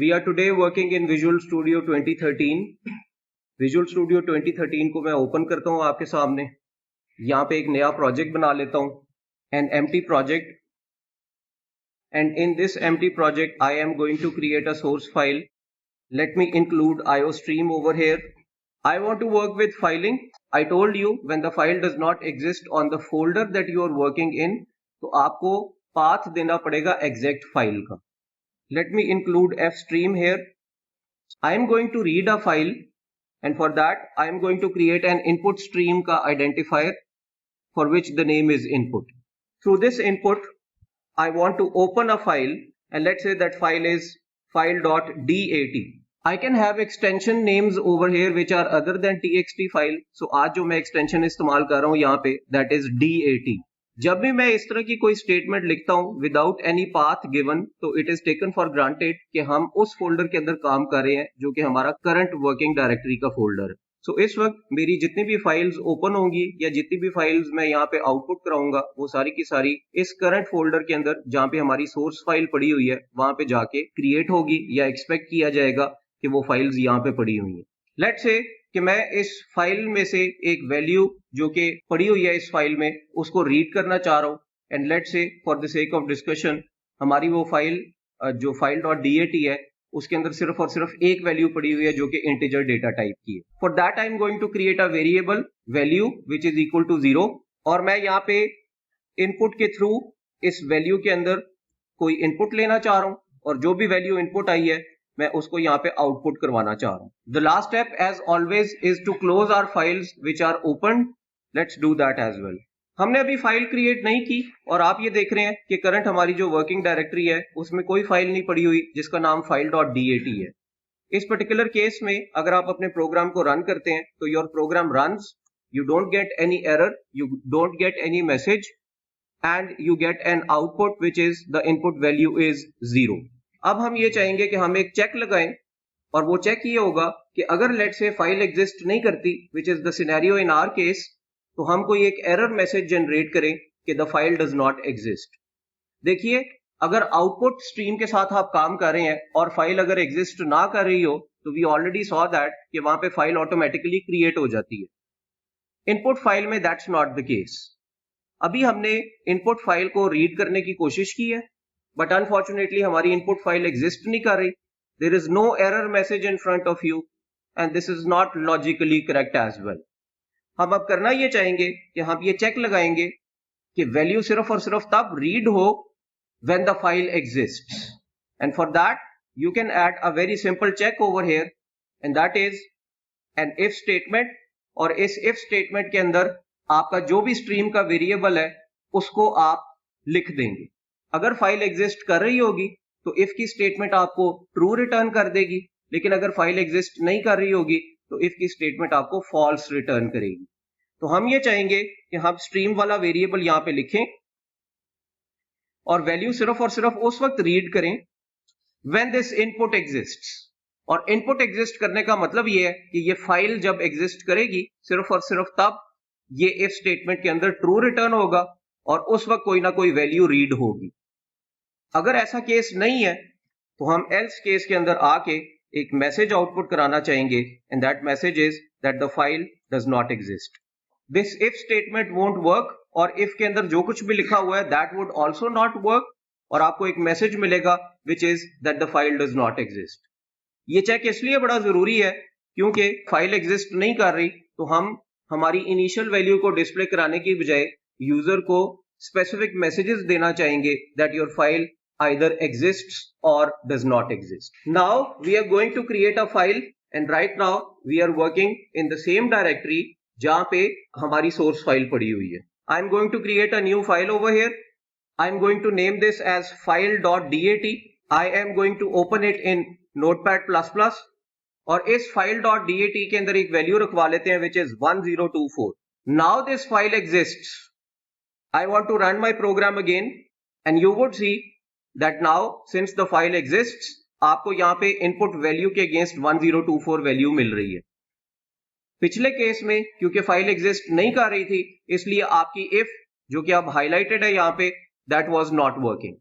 We are today working in Visual Studio 2013. Visual Studio 2013 को मैं open करता हूँ आपके सामने. यहाँ पे एक नया प्रोजेक्ट बना लेता हूँ, an empty project. And in this empty project, I am going to create a source file. Let me include IOStream over here. I want to work with filing. I told you when the file does not exist on the folder that you are working in, तो आपको path देना पड़ेगा exact file का. Let me include fstream here. I am going to read a file, and for that I am going to create an input stream ka identifier for which the name is input. Through this input, I want to open a file, and let's say that file is file.dat. I can have extension names over here which are other than txt file. So आज जो मैं extension इस्तेमाल कर रहा हूँ यहाँ पे, that is dat. जब भी मैं इस तरह की कोई स्टेटमेंट लिखता हूं विदाउट एनी पाथ गिवन, तो it is taken for granted कि हम उस फोल्डर के अंदर काम कर रहे हैं जो कि हमारा करंट वर्किंग डायरेक्टरी का फोल्डर है. सो इस वक्त मेरी जितनी भी फाइल्स ओपन होंगी या जितनी भी फाइल्स मैं यहाँ पे आउटपुट कराऊंगा, वो सारी की सारी इस करंट फोल्डर के अंदर जहाँ पे हमारी सोर्स फाइल पड़ी हुई है वहां पे जाके क्रिएट होगी या एक्सपेक्ट किया जाएगा कि वो फाइल्स यहाँ पे पड़ी हुई है. लेट्स से कि मैं इस फाइल में से एक वैल्यू जो कि पड़ी हुई है इस फाइल में उसको रीड करना चाह रहा हूं, and let's say for the sake of discussion हमारी वो फाइल जो file.dat है उसके अंदर सिर्फ और सिर्फ एक वैल्यू पड़ी हुई है जो कि इंटीजर डेटा टाइप की है. For that I am going to create a variable value which is equal to 0, और मैं यहाँ पे इनपुट के थ्रू इस वैल्यू के अंदर कोई इनपुट लेना चाह रहा हूं, और जो भी वैल्यू इनपुट आई है मैं उसको यहाँ पे आउटपुट करवाना चाह रहा हूँ. The last step as always is to close our files which are open. Let's do that as well. हमने अभी फाइल क्रिएट नहीं की और आप ये देख रहे हैं कि करंट हमारी जो वर्किंग डायरेक्टरी है उसमें कोई फाइल नहीं पड़ी हुई जिसका नाम file.dat है. इस पर्टिकुलर केस में अगर आप अपने प्रोग्राम को रन करते हैं तो your program runs, you don't get any error, you don't get any message, and you get an output which is the input value is 0. अब हम ये चाहेंगे कि हम एक चेक लगाएं, और वो चेक ये होगा कि अगर लेट से फाइल एग्जिस्ट नहीं करती, which is the scenario in our case, तो हम कोई एक एरर मैसेज जनरेट करें कि the file does not exist. देखिए, अगर आउटपुट स्ट्रीम के साथ आप काम कर रहे हैं और फाइल अगर एग्जिस्ट ना कर रही हो तो वी ऑलरेडी सॉ दैट कि वहां पे फाइल ऑटोमेटिकली क्रिएट हो जाती है. इनपुट फाइल में दैट्स नॉट द केस. अभी हमने इनपुट फाइल को रीड करने की कोशिश की है, बट अनफॉर्चुनेटली हमारी इनपुट फाइल एग्जिस्ट नहीं कर रही. There is no error message in front of you, and this is not logically correct as well. हम अब करना ये चाहेंगे कि हम ये चेक लगाएंगे कि वैल्यू सिर्फ और सिर्फ तब रीड हो when the file exists, and for that you can add a very simple check over here, and that is an if statement. और इस इफ स्टेटमेंट के अंदर आपका जो भी स्ट्रीम का वेरिएबल है उसको आप लिख देंगे. अगर फाइल एग्जिस्ट कर रही होगी तो इफ की स्टेटमेंट आपको ट्रू रिटर्न कर देगी, लेकिन अगर फाइल एग्जिस्ट नहीं कर रही होगी तो इफ की स्टेटमेंट आपको फॉल्स रिटर्न करेगी. तो हम ये चाहेंगे कि हम स्ट्रीम वाला वेरिएबल यहाँ पे लिखें और वैल्यू सिर्फ और सिर्फ उस वक्त रीड करें व्हेन दिस इनपुट एग्जिस्ट्स. और इनपुट एग्जिस्ट करने का मतलब ये है कि ये फाइल जब एग्जिस्ट करेगी सिर्फ और सिर्फ तब ये इफ स्टेटमेंट के अंदर ट्रू रिटर्न होगा और उस वक्त कोई ना कोई वैल्यू रीड होगी. अगर ऐसा केस नहीं है तो हम एल्स केस के अंदर आके एक मैसेज आउटपुट कराना चाहेंगे, and that message is that the file does not exist. This if statement won't work, और इफ के अंदर जो कुछ भी लिखा हुआ है that would also not work, और आपको एक मैसेज मिलेगा which is that the file does not exist. ये चेक इसलिए बड़ा जरूरी है क्योंकि फाइल एग्जिस्ट नहीं कर रही तो हम हमारी इनिशियल वैल्यू को डिस्प्ले कराने की बजाय यूजर को स्पेसिफिक मैसेजेस देना चाहेंगे that your file either exists or does not exist. Now we are going to create a file, and right now we are working in the same directory जहां पे हमारी source file पड़ी हुई है. I am going to create a new file over here. I am going to name this as file.dat. I am going to open it in Notepad++, और इस file.dat के अंदर एक वैल्यू रखवा लेते हैं which is 1024. Now this file exists. I want to run my program again, and you would see that now since the file exists, आपको यहाँ पे इनपुट वैल्यू के अगेंस्ट 1024 वैल्यू मिल रही है. पिछले केस में क्योंकि फाइल एग्जिस्ट नहीं कर रही थी इसलिए आपकी इफ जो कि अब हाईलाइटेड है यहाँ पे, दैट वाज नॉट वर्किंग.